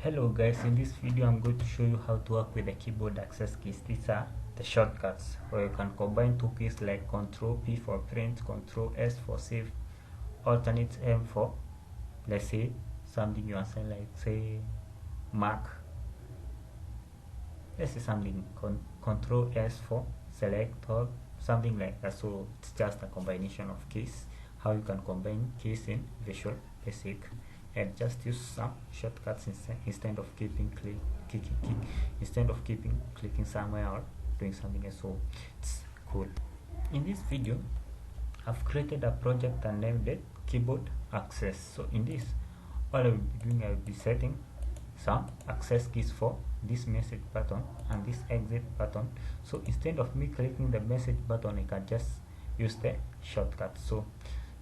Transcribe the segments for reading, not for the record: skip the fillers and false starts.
Hello guys, in this video I'm going to show you how to work with the keyboard access keys. These are the shortcuts where you can combine two keys like Ctrl P for print, Ctrl S for save, alternate M for, let's say, something you are saying, like say Mac. Let's say something Ctrl S for select or something like that. So it's just a combination of keys. How you can combine keys in Visual Basic and just use some shortcuts instead of clicking somewhere or doing something else. So it's cool. In this video I've created a project and named it keyboard access. So in this, all I will be doing, I will be setting some access keys for this message button and this exit button. So instead of me clicking the message button, I can just use the shortcut. So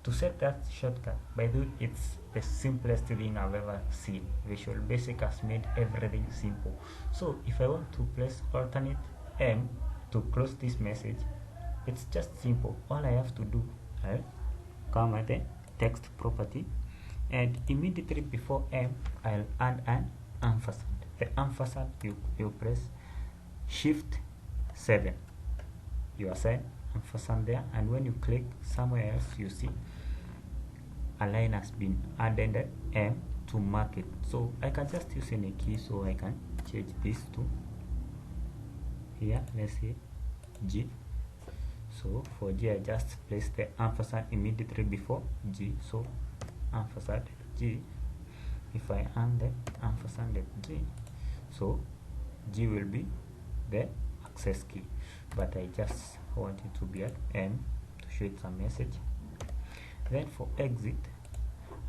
to set that shortcut, by the way, it's the simplest thing I've ever seen. Visual Basic has made everything simple. So if I want to press alternate M to close this message, it's just simple. All I have to do, I'll come at the text property, and immediately before M, I'll add an ampersand. The ampersand, you press Shift 7. You assign ampersand there, and when you click somewhere else, you see a line has been added M to mark it. So I can just use any key, so I can change this to here, let's say G. So for G, I just place the ampersand immediately before G. So ampersand G. If I add the ampersand G, so G will be the access key, but I just want it to be at M to show it some message. Then for exit,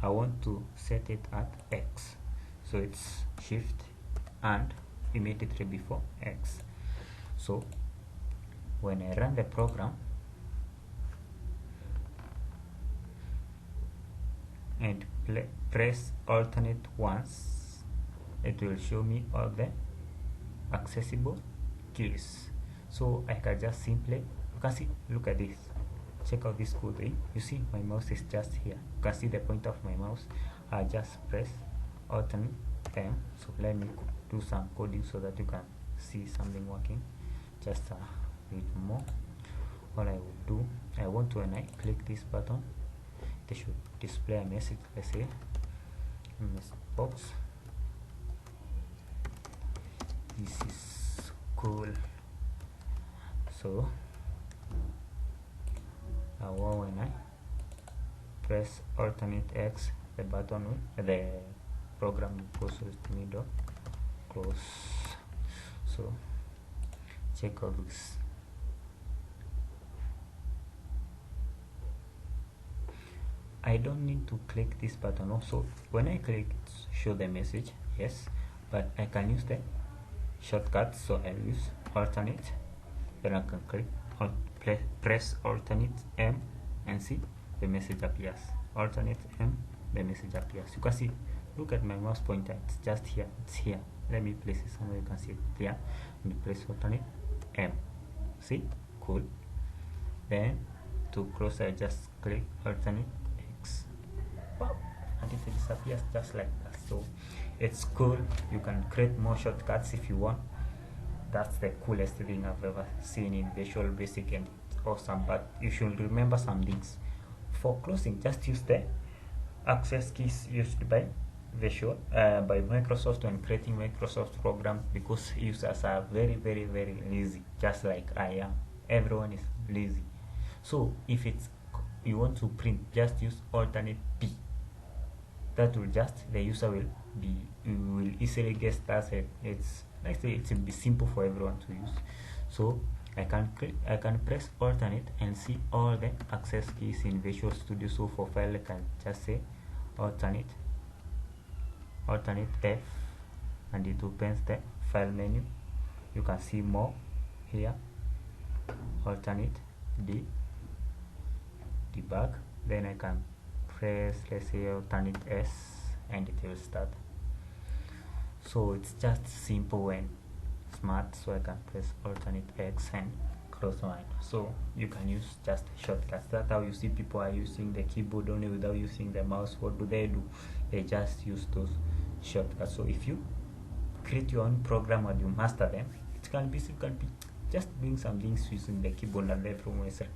I want to set it at X. So it's Shift and immediately before X. So when I run the program and press alternate once, it will show me all the accessible keys. So I can just simply, you can see, look at this, check out this cool thing. You see my mouse is just here, you can see the point of my mouse. I just press alternate M. So let me do some coding so that you can see something working just a bit more. All I will do, I want to, when I click this button, they should display a message, let's say MS box. This is cool. So when I press alternate X, the button will, the program will go to the middle, close. So check out this. I don't need to click this button also. When I click, show the message, yes, but I can use the shortcut. So I'll use alternate, then I can click on press alternate M and see the message appears. Alternate M, the message appears. You can see, look at my mouse pointer, it's just here, it's here. Let me place it somewhere you can see it here, and press alternate M. See, cool. Then to close, I just click alternate X, and it disappears just like that. So it's cool. You can create more shortcuts if you want. That's the coolest thing I've ever seen in Visual Basic, and it's awesome. But you should remember some things. For closing, just use the access keys used by Visual by Microsoft when creating Microsoft programs, because users are very lazy, just like I am. Everyone is lazy. So if it's you want to print, just use alternate P. That will just, the user will easily guess that it's, like say, it will be simple for everyone to use. So I can press alternate and see all the access keys in Visual Studio. So for file, I can just say alternate F, and it opens the file menu. You can see more here. Alternate D, debug. Then I can press, let's say, alternate S, and it will start. So it's just simple and smart. So I can press alternate X and close mine. So you can use just shortcuts. That's how you see people are using the keyboard only without using the mouse. What do? They just use those shortcuts. So if you create your own program and you master them, it can be just doing some things using the keyboard and left from myself.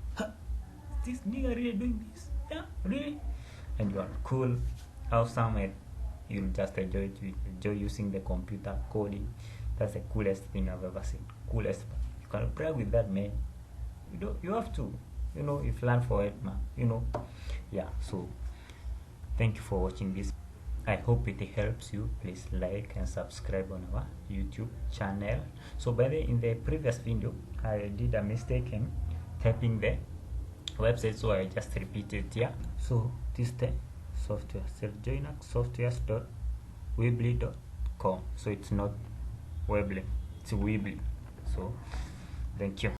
This nigga really doing this? Yeah, really? And you are cool, awesome, and you'll just enjoy using the computer coding. That's the coolest thing I've ever seen. Coolest. You can brag with that, man. You have to, if you learn for it, man. Yeah. So thank you for watching this. I hope it helps you. Please like and subscribe on our YouTube channel. So by the way, in the previous video I did a mistake in typing the website, so I just repeated it here. So this is the software, selfjoinaxsoftwares.weebly.com. So it's not Weebly, it's Weebly. So thank you.